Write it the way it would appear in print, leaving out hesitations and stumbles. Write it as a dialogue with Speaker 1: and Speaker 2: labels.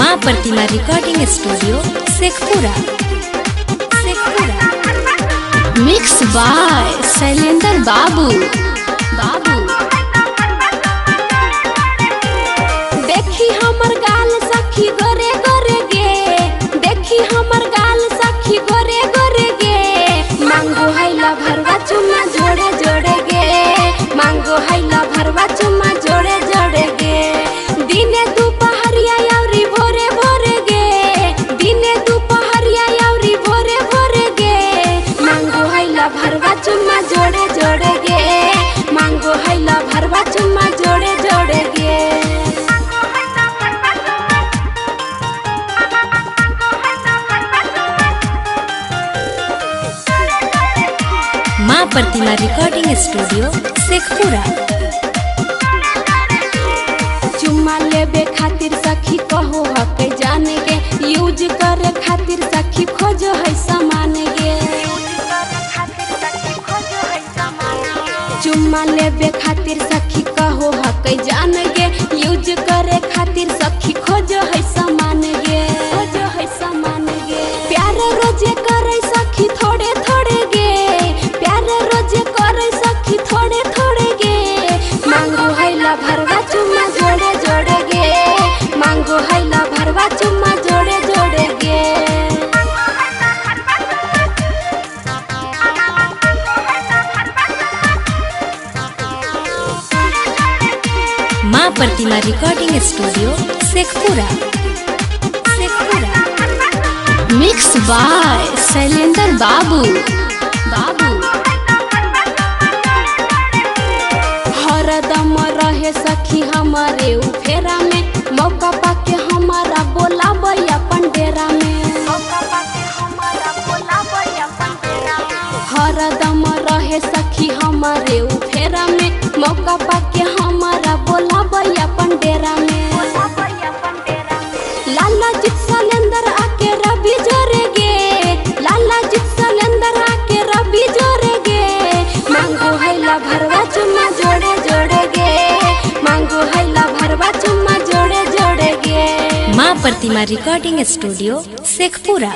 Speaker 1: माँ Pratima recording studio Sheikhpura. Mix by Shailendra Babu. देखी हमर गाल सखी गोरे गोरे गे, देखी हमर गाल सखी गोरे गोरे गे। मांगो हैला भरवा चुम्मा जोड़े जोड़े गे, मांगो हैला भरवा चुम्मा जोड़े जोड़े गे। दिने दोपहरिया यावरी भोरे भोरे गे, दिने दोपहरिया यावरी भोरे भोरे गे। मांगो हैला भरवा चुम्मा जोड़े जोड़े गे, मांगो हैला भरवा चुम्मा जोड़े जोड़े गे। Maa Pratima recording studio Sheikhpura. चुम्मा लेबे खातिर सखी कहो हके जाने गे, यूज करे खातिर सखी खोजो है सामान गे। चुम्मा लेबे खातिर सखी कहो हके जाने गे, यूज करे खातिर सखी खोजो है सामान गे, खोजो है सामान गे। प्यार रोजे करे सखी थोड़े थोड़े गे, प्यार रोजे करे सखी थोड़े थोड़े गे। मांगो हैला भरवा चुम्मा जोड़े जोड़े गे, मांगो हैला भरवा चुम्मा जोड़े जोड़े गे। Maa Pratima recording studio Sheikhpura. Mix by Shailendra Babu. हरदम रहे सखी हमारे उफेरा में, मौका पाके हमारा बोला अपन डेरा में। हरदम रहे सखी हमारे उफेरा में, मौका पाके हमारा बोला अपन डेरा में। लाला जी शैलेंद्र आके रवि जोरे गे, लाला जी शैलेंद्र आके रवि जोरे गे। मांगो हैला भरवा चुम्मा जोड़े जोड़े गे, मांगो हैला भरवा चुम्मा जोड़े जोड़े गे। Maa Pratima recording studio Sheikhpura.